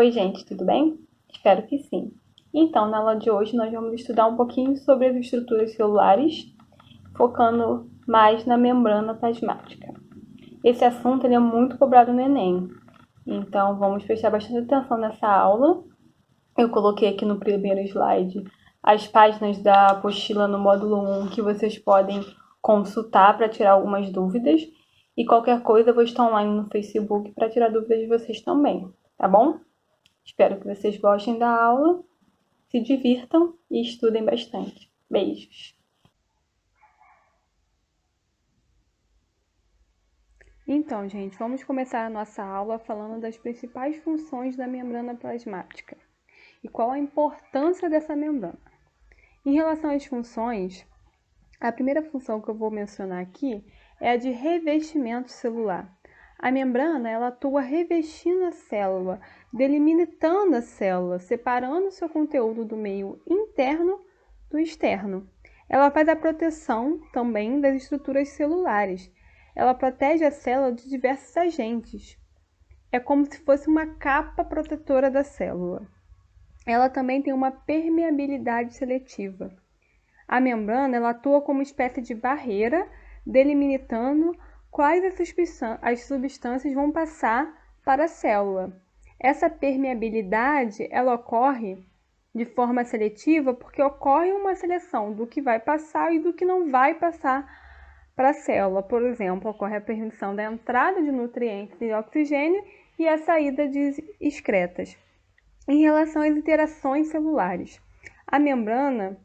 Oi, gente, tudo bem? Espero que sim. Então, na aula de hoje, nós vamos estudar um pouquinho sobre as estruturas celulares, focando mais na membrana plasmática. Esse assunto é muito cobrado no Enem, então vamos prestar bastante atenção nessa aula. Eu coloquei aqui no primeiro slide as páginas da apostila no módulo 1 que vocês podem consultar para tirar algumas dúvidas. E qualquer coisa, eu vou estar online no Facebook para tirar dúvidas de vocês também, tá bom? Espero que vocês gostem da aula, se divirtam e estudem bastante. Beijos! Então, gente, vamos começar a nossa aula falando das principais funções da membrana plasmática e qual a importância dessa membrana. Em relação às funções, a primeira função que eu vou mencionar aqui é a de revestimento celular. A membrana ela atua revestindo a célula, delimitando a célula, separando seu conteúdo do meio interno do externo. Ela faz a proteção também das estruturas celulares. Ela protege a célula de diversos agentes. É como se fosse uma capa protetora da célula. Ela também tem uma permeabilidade seletiva. A membrana ela atua como espécie de barreira, delimitando quais as substâncias vão passar para a célula. Essa permeabilidade ela ocorre de forma seletiva porque ocorre uma seleção do que vai passar e do que não vai passar para a célula. Por exemplo, ocorre a permissão da entrada de nutrientes e oxigênio e a saída de excretas. Em relação às interações celulares, a membrana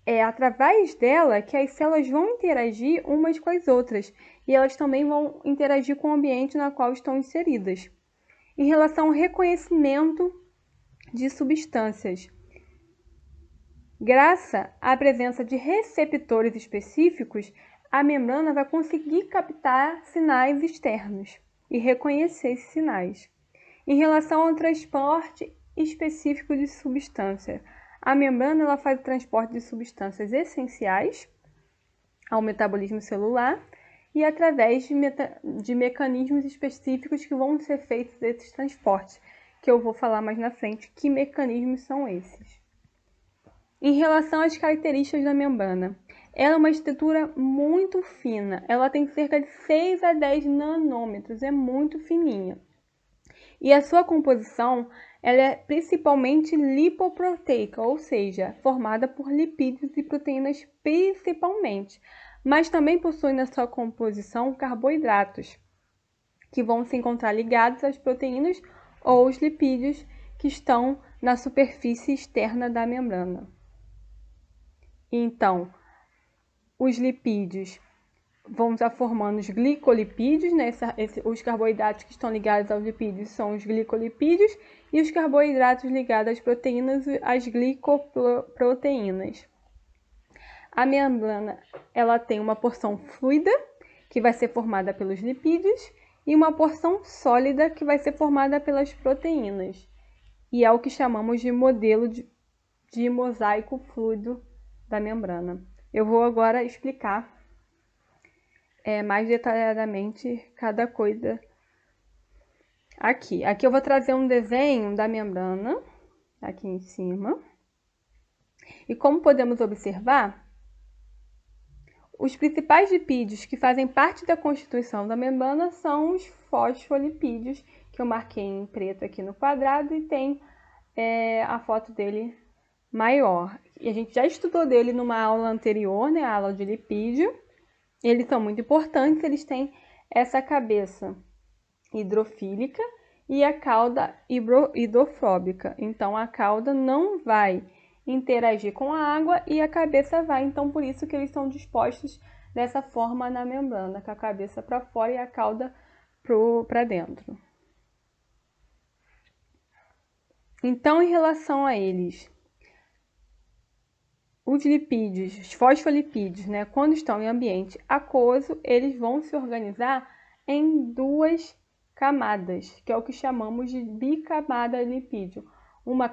é através dela que as células vão interagir umas com as outras e elas também vão interagir com o ambiente na qual estão inseridas. Em relação ao reconhecimento de substâncias, graças à presença de receptores específicos, a membrana vai conseguir captar sinais externos e reconhecer esses sinais. Em relação ao transporte específico de substância, a membrana ela faz o transporte de substâncias essenciais ao metabolismo celular e através de mecanismos específicos que vão ser feitos desses transportes, que eu vou falar mais na frente que mecanismos são esses. Em relação às características da membrana, ela é uma estrutura muito fina, ela tem cerca de 6 a 10 nanômetros, é muito fininha. E a sua composição ela é principalmente lipoproteica, ou seja, formada por lipídios e proteínas principalmente, mas também possui na sua composição carboidratos, que vão se encontrar ligados às proteínas ou os lipídios que estão na superfície externa da membrana. Então, os lipídios vão estar formando os glicolipídios, né? Os carboidratos que estão ligados aos lipídios são os glicolipídios e os carboidratos ligados às proteínas, as glicoproteínas. A membrana ela tem uma porção fluida, que vai ser formada pelos lipídios, e uma porção sólida, que vai ser formada pelas proteínas. E é o que chamamos de modelo de mosaico fluido da membrana. Eu vou agora explicar mais detalhadamente cada coisa aqui. Aqui eu vou trazer um desenho da membrana, aqui em cima. E como podemos observar, os principais lipídios que fazem parte da constituição da membrana são os fosfolipídios, que eu marquei em preto aqui no quadrado e tem a foto dele maior. E a gente já estudou dele numa aula anterior, né, a aula de lipídio. Eles são muito importantes, eles têm essa cabeça hidrofílica e a cauda hidrofóbica. Então, a cauda não vai interagir com a água e a cabeça vai. Então, por isso que eles são dispostos dessa forma na membrana, com a cabeça para fora e a cauda para dentro. Então, em relação a eles, os lipídios, os fosfolipídios, né, quando estão em ambiente aquoso, eles vão se organizar em duas camadas, que é o que chamamos de bicamada lipídio. Uma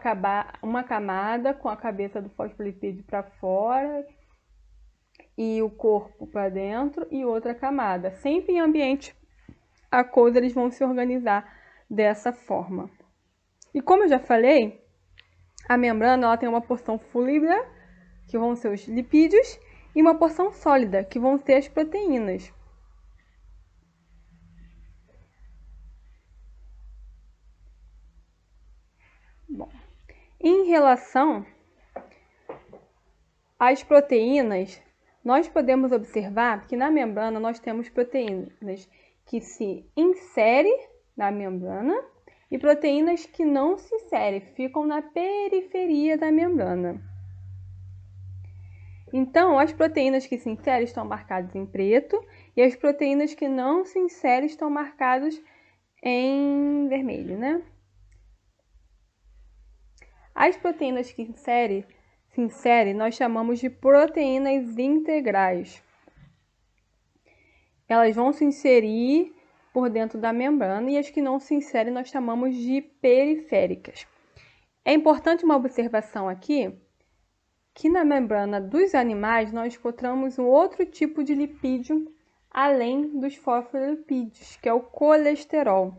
camada com a cabeça do fosfolipídio para fora e o corpo para dentro, e outra camada. Sempre em ambiente aquoso, eles vão se organizar dessa forma. E como eu já falei, a membrana ela tem uma porção fluida, que vão ser os lipídios, e uma porção sólida, que vão ser as proteínas. Bom, em relação às proteínas, nós podemos observar que na membrana nós temos proteínas que se inserem na membrana e proteínas que não se inserem, ficam na periferia da membrana. Então, as proteínas que se inserem estão marcadas em preto e as proteínas que não se inserem estão marcadas em vermelho, né? As proteínas que se inserem, nós chamamos de proteínas integrais. Elas vão se inserir por dentro da membrana e as que não se inserem nós chamamos de periféricas. É importante uma observação aqui, que na membrana dos animais nós encontramos um outro tipo de lipídio além dos fosfolipídios, que é o colesterol.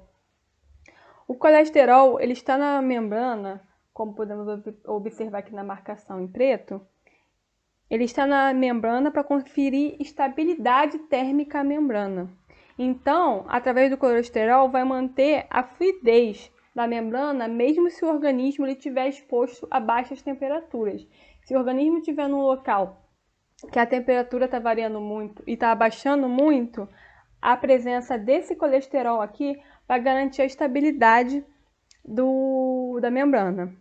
O colesterol ele está na membrana, como podemos observar aqui na marcação em preto, ele está na membrana para conferir estabilidade térmica à membrana. Então, através do colesterol, vai manter a fluidez da membrana, mesmo se o organismo estiver exposto a baixas temperaturas. Se o organismo estiver num local que a temperatura está variando muito e está abaixando muito, a presença desse colesterol aqui vai garantir a estabilidade da membrana.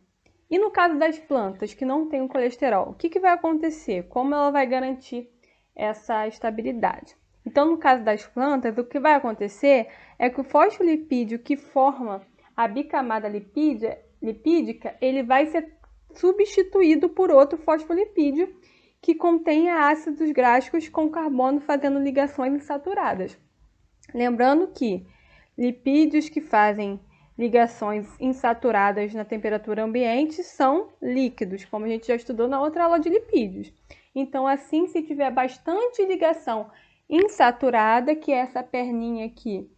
E no caso das plantas que não têm o colesterol, o que vai acontecer? Como ela vai garantir essa estabilidade? Então, no caso das plantas, o que vai acontecer é que o fosfolipídio que forma a bicamada lipídica, ele vai ser substituído por outro fosfolipídio que contenha ácidos graxos com carbono fazendo ligações insaturadas. Lembrando que lipídios que fazem ligações insaturadas na temperatura ambiente são líquidos, como a gente já estudou na outra aula de lipídios. Então, assim, se tiver bastante ligação insaturada, que é essa perninha aqui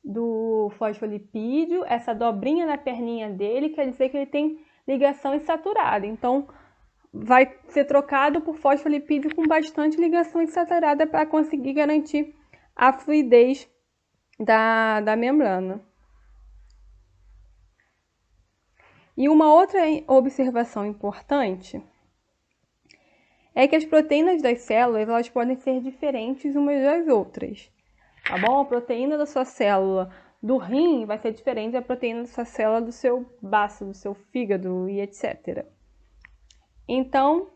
do fosfolipídio, essa dobrinha na perninha dele, quer dizer que ele tem ligação insaturada. Então, vai ser trocado por fosfolipídio com bastante ligação insaturada para conseguir garantir a fluidez da membrana. E uma outra observação importante é que as proteínas das células elas podem ser diferentes umas das outras, tá bom? A proteína da sua célula do rim vai ser diferente da proteína da sua célula do seu baço, do seu fígado e etc. Então,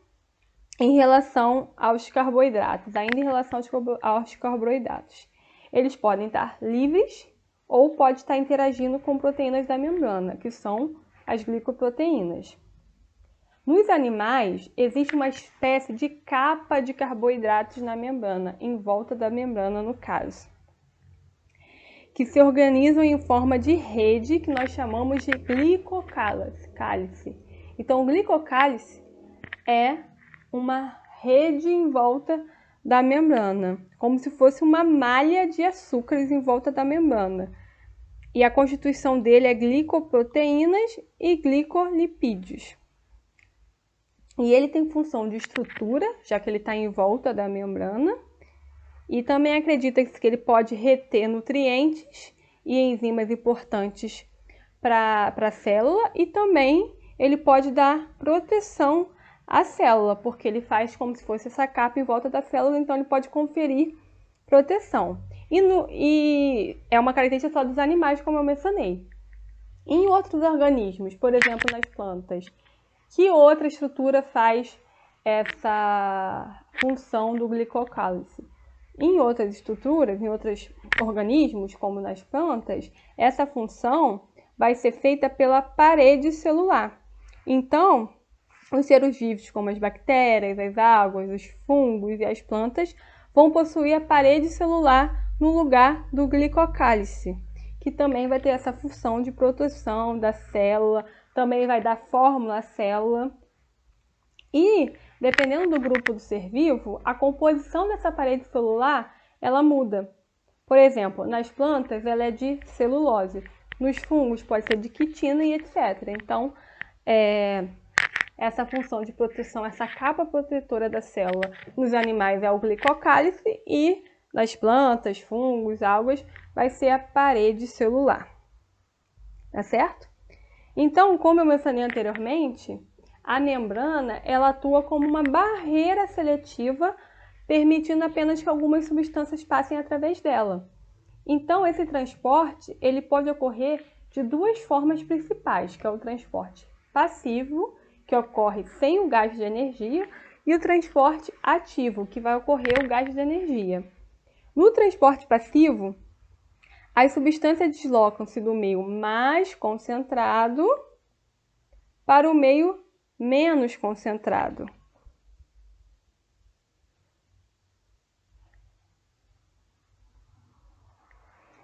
em relação aos carboidratos, ainda em relação aos carboidratos, eles podem estar livres ou podem estar interagindo com proteínas da membrana, que são as glicoproteínas. Nos animais, existe uma espécie de capa de carboidratos na membrana, em volta da membrana no caso, que se organizam em forma de rede que nós chamamos de glicocálice. Então, o glicocálice é uma rede em volta da membrana, como se fosse uma malha de açúcares em volta da membrana. E a constituição dele é glicoproteínas e glicolipídios. E ele tem função de estrutura, já que ele está em volta da membrana. E também acredita-se que ele pode reter nutrientes e enzimas importantes para a célula. E também ele pode dar proteção à célula, porque ele faz como se fosse essa capa em volta da célula, então ele pode conferir proteção. E é uma característica só dos animais, como eu mencionei. Em outros organismos, por exemplo, nas plantas, que outra estrutura faz essa função do glicocálice? Em outras estruturas, em outros organismos, como nas plantas, essa função vai ser feita pela parede celular. Então, os seres vivos, como as bactérias, as águas, os fungos e as plantas, vão possuir a parede celular no lugar do glicocálice, que também vai ter essa função de proteção da célula, também vai dar fórmula à célula. E, dependendo do grupo do ser vivo, a composição dessa parede celular, ela muda. Por exemplo, nas plantas, ela é de celulose. Nos fungos pode ser de quitina e etc. Então, essa função de proteção, essa capa protetora da célula nos animais é o glicocálice e nas plantas, fungos, algas, vai ser a parede celular. Tá certo? Então, como eu mencionei anteriormente, a membrana ela atua como uma barreira seletiva, permitindo apenas que algumas substâncias passem através dela. Então, esse transporte ele pode ocorrer de duas formas principais, que é o transporte passivo, que ocorre sem o gasto de energia, e o transporte ativo, que vai ocorrer o gasto de energia. No transporte passivo, as substâncias deslocam-se do meio mais concentrado para o meio menos concentrado.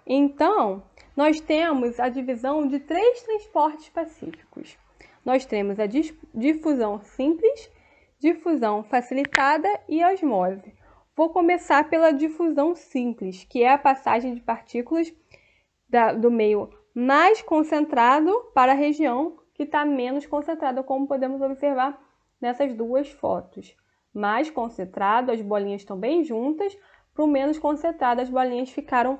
Então, nós temos a divisão de 3 transportes pacíficos. Nós temos a difusão simples, difusão facilitada e osmose. Vou começar pela difusão simples, que é a passagem de partículas do meio mais concentrado para a região que está menos concentrada, como podemos observar nessas duas fotos. Mais concentrado, as bolinhas estão bem juntas, para o menos concentrado, as bolinhas ficaram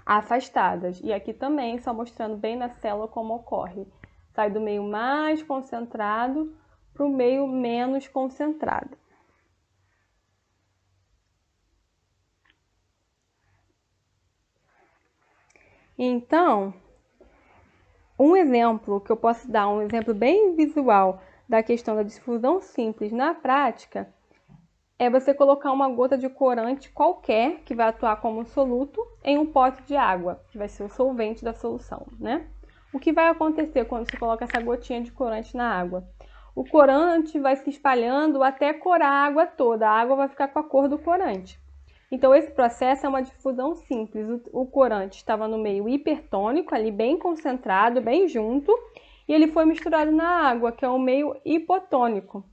afastadas. E aqui também, só mostrando bem na célula como ocorre. Sai do meio mais concentrado para o meio menos concentrado. Então, um exemplo que eu posso dar, um exemplo bem visual da questão da difusão simples na prática, é você colocar uma gota de corante qualquer, que vai atuar como um soluto, em um pote de água, que vai ser o solvente da solução, né? O que vai acontecer quando você coloca essa gotinha de corante na água? O corante vai se espalhando até corar a água toda, a água vai ficar com a cor do corante. Então, esse processo é uma difusão simples. O corante estava no meio hipertônico, ali bem concentrado, bem junto, e ele foi misturado na água, que é o meio hipotônico.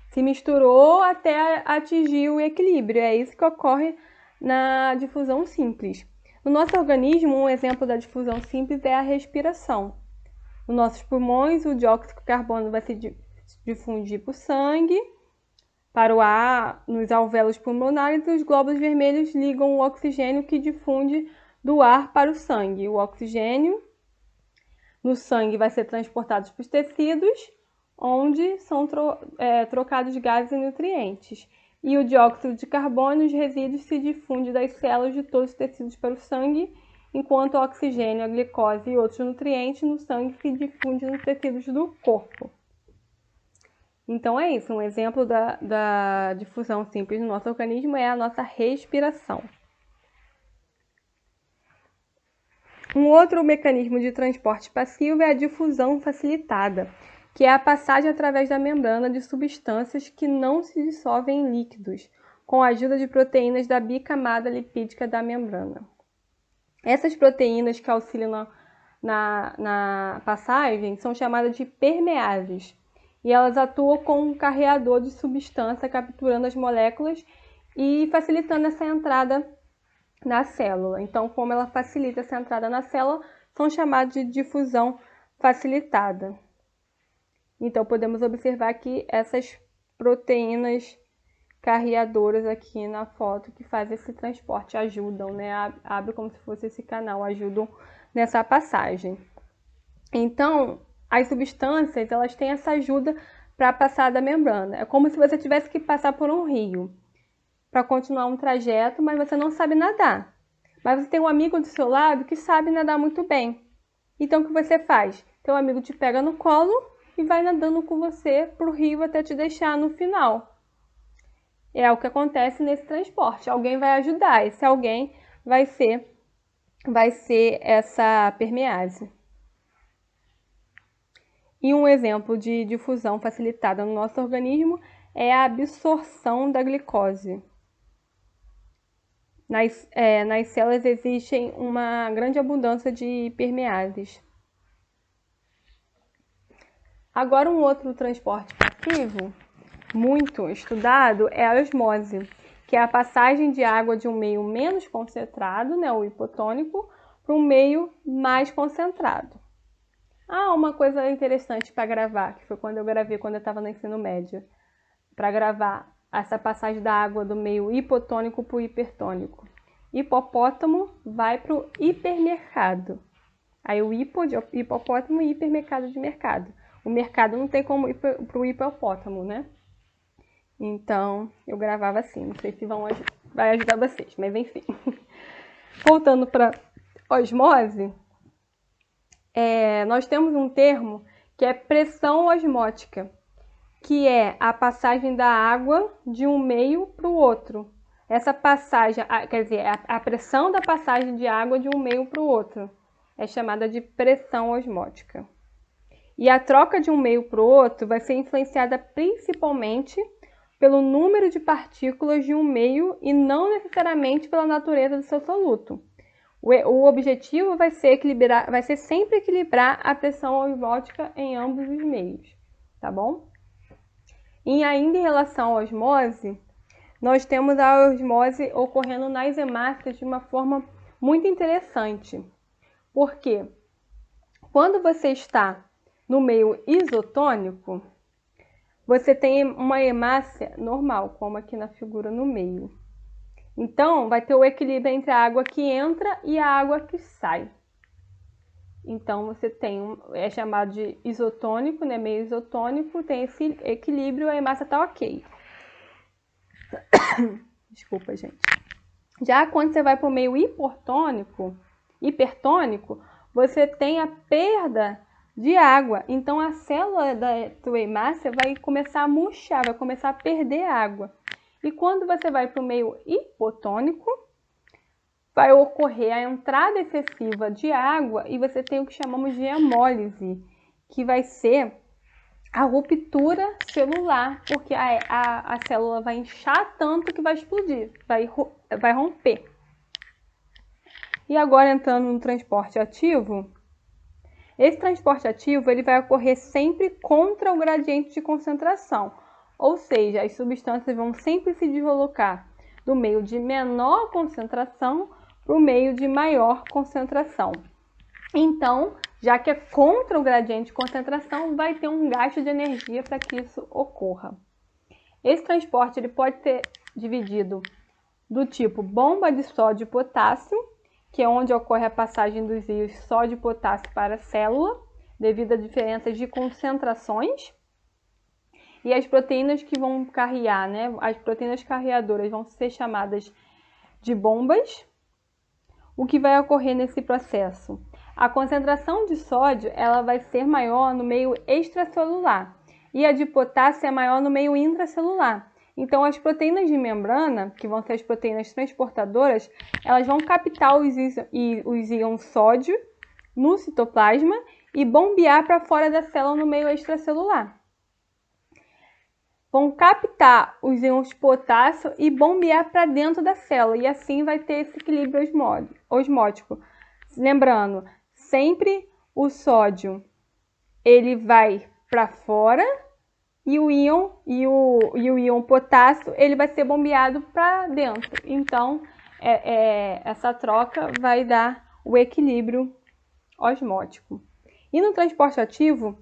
Se misturou até atingir o equilíbrio. É isso que ocorre na difusão simples. No nosso organismo, um exemplo da difusão simples é a respiração. Nos nossos pulmões, o dióxido de carbono vai se difundir para o sangue, para o ar, nos alvéolos pulmonares, e os glóbulos vermelhos ligam o oxigênio que difunde do ar para o sangue. O oxigênio no sangue vai ser transportado para os tecidos, onde são trocados gases e nutrientes. E o dióxido de carbono, os resíduos, se difunde das células de todos os tecidos para o sangue, enquanto o oxigênio, a glicose e outros nutrientes no sangue se difundem nos tecidos do corpo. Então é isso, um exemplo da difusão simples no nosso organismo é a nossa respiração. Um outro mecanismo de transporte passivo é a difusão facilitada, que é a passagem através da membrana de substâncias que não se dissolvem em líquidos, com a ajuda de proteínas da bicamada lipídica da membrana. Essas proteínas que auxiliam na passagem são chamadas de permeases, e elas atuam como um carreador de substância, capturando as moléculas e facilitando essa entrada na célula. Então, como ela facilita essa entrada na célula, são chamados de difusão facilitada. Então, podemos observar aqui essas proteínas carreadoras aqui na foto que fazem esse transporte, ajudam, né? Abre como se fosse esse canal, ajudam nessa passagem. Então, as substâncias, elas têm essa ajuda para passar da membrana. É como se você tivesse que passar por um rio para continuar um trajeto, mas você não sabe nadar. Mas você tem um amigo do seu lado que sabe nadar muito bem. Então, o que você faz? Teu amigo te pega no colo e vai nadando com você para o rio até te deixar no final. É o que acontece nesse transporte. Alguém vai ajudar. Esse alguém vai ser essa permease. E um exemplo de difusão facilitada no nosso organismo é a absorção da glicose. Nas células existe uma grande abundância de permeases. Agora, um outro transporte passivo muito estudado é a osmose, que é a passagem de água de um meio menos concentrado, né, o hipotônico, para um meio mais concentrado. Uma coisa interessante para gravar, que foi quando eu gravei, quando eu estava no ensino médio, para gravar essa passagem da água do meio hipotônico para o hipertônico. Hipopótamo vai para o hipermercado. Aí o hipo de hipopótamo e hipermercado de mercado. O mercado não tem como ir para o hipopótamo, né? Então, eu gravava assim. Não sei se vai ajudar vocês, mas enfim. Voltando para osmose, nós temos um termo que é pressão osmótica, que é a passagem da água de um meio para o outro. Essa passagem, quer dizer, a pressão da passagem de água de um meio para o outro é chamada de pressão osmótica. E a troca de um meio para o outro vai ser influenciada principalmente pelo número de partículas de um meio e não necessariamente pela natureza do seu soluto. O objetivo vai ser sempre equilibrar a pressão osmótica em ambos os meios, tá bom? E ainda em relação à osmose, nós temos a osmose ocorrendo nas hemácias de uma forma muito interessante. Porque quando você está no meio isotônico, você tem uma hemácia normal, como aqui na figura no meio. Então, vai ter o equilíbrio entre a água que entra e a água que sai. Então, você tem, é chamado de isotônico, né? Meio isotônico, tem esse equilíbrio, a hemácia está ok. Desculpa, gente. Já quando você vai para o meio hipertônico, você tem a perda de água. Então, a célula da tua hemácia vai começar a murchar, vai começar a perder água. E quando você vai para o meio hipotônico, vai ocorrer a entrada excessiva de água e você tem o que chamamos de hemólise, que vai ser a ruptura celular, porque a célula vai inchar tanto que vai explodir, vai romper. E agora entrando no transporte ativo, esse transporte ativo ele vai ocorrer sempre contra o gradiente de concentração, ou seja, as substâncias vão sempre se deslocar do meio de menor concentração para o meio de maior concentração. Então, já que é contra o gradiente de concentração, vai ter um gasto de energia para que isso ocorra. Esse transporte ele pode ser dividido do tipo bomba de sódio e potássio, que é onde ocorre a passagem dos íons sódio e potássio para a célula, devido a diferenças de concentrações. E as proteínas que vão carrear, né? As proteínas carreadoras vão ser chamadas de bombas. O que vai ocorrer nesse processo? A concentração de sódio ela vai ser maior no meio extracelular e a de potássio é maior no meio intracelular. Então, as proteínas de membrana, que vão ser as proteínas transportadoras, elas vão captar os íons sódio no citoplasma e bombear para fora da célula no meio extracelular. Vão captar os íons potássio e bombear para dentro da célula, e assim vai ter esse equilíbrio osmótico. Lembrando, sempre o sódio ele vai para fora e o íon potássio ele vai ser bombeado para dentro. Então, essa troca vai dar o equilíbrio osmótico. E no transporte ativo,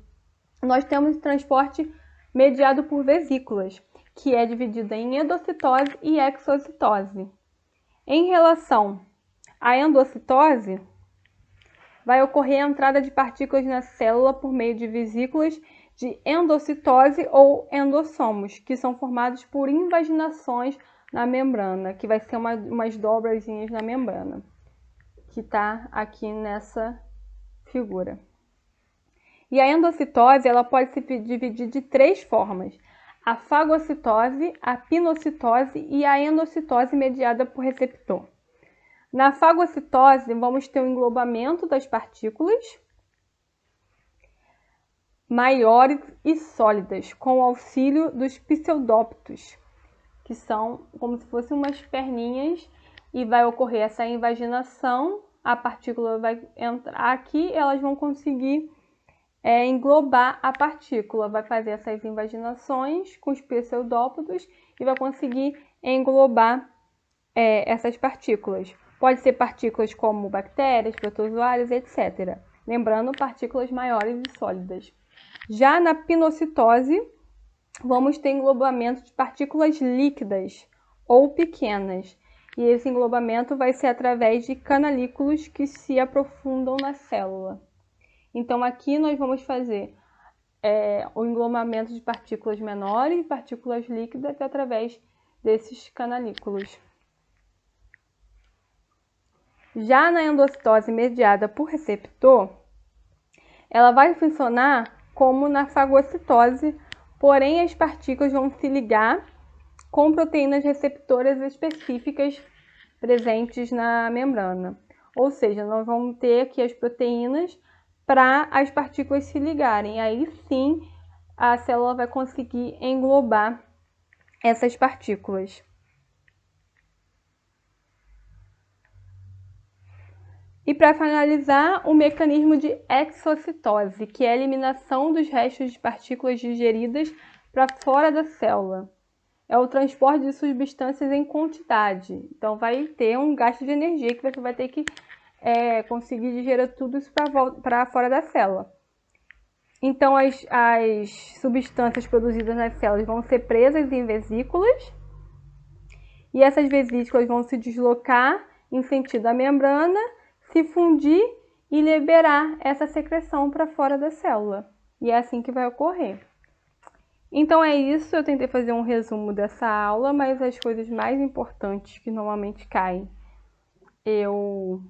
nós temos o transporte mediado por vesículas, que é dividida em endocitose e exocitose. Em relação à endocitose, vai ocorrer a entrada de partículas na célula por meio de vesículas de endocitose ou endossomos, que são formados por invaginações na membrana, que vai ser umas dobrazinhas na membrana, que está aqui nessa figura. E a endocitose ela pode se dividir de 3 formas: a fagocitose, a pinocitose e a endocitose mediada por receptor. Na fagocitose, vamos ter o englobamento das partículas maiores e sólidas, com o auxílio dos pseudóptos, que são como se fossem umas perninhas, e vai ocorrer essa invaginação, a partícula vai entrar aqui, elas vão conseguir englobar a partícula, vai fazer essas invaginações com os pseudópodos e vai conseguir englobar essas partículas. Pode ser partículas como bactérias, protozoários, etc. Lembrando, partículas maiores e sólidas. Já na pinocitose, vamos ter englobamento de partículas líquidas ou pequenas. E esse englobamento vai ser através de canalículos que se aprofundam na célula. Então, aqui nós vamos fazer o englobamento de partículas menores e partículas líquidas através desses canalículos. Já na endocitose mediada por receptor, ela vai funcionar como na fagocitose, porém as partículas vão se ligar com proteínas receptoras específicas presentes na membrana. Ou seja, nós vamos ter aqui as proteínas para as partículas se ligarem. Aí sim a célula vai conseguir englobar essas partículas. E para finalizar, o mecanismo de exocitose, que é a eliminação dos restos de partículas digeridas para fora da célula. É o transporte de substâncias em quantidade. Então, vai ter um gasto de energia que você vai ter que conseguir digerir tudo isso para fora da célula. Então, as substâncias produzidas nas células vão ser presas em vesículas. E essas vesículas vão se deslocar em sentido à membrana, se fundir e liberar essa secreção para fora da célula. E é assim que vai ocorrer. Então é isso, eu tentei fazer um resumo dessa aula, mas as coisas mais importantes que normalmente caem, eu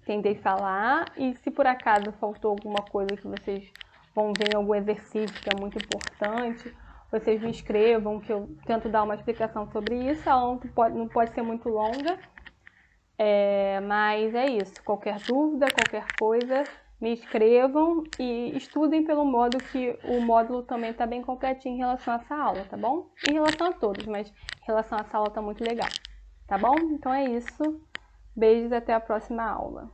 tentei falar. E se por acaso faltou alguma coisa que vocês vão ver em algum exercício que é muito importante, vocês me escrevam que eu tento dar uma explicação sobre isso. A aula não pode ser muito longa, mas é isso. Qualquer dúvida, qualquer coisa, me escrevam e estudem pelo modo que o módulo também está bem completinho em relação a essa aula, tá bom? Em relação a todos, mas em relação a essa aula está muito legal, tá bom? Então é isso. Beijos e até a próxima aula.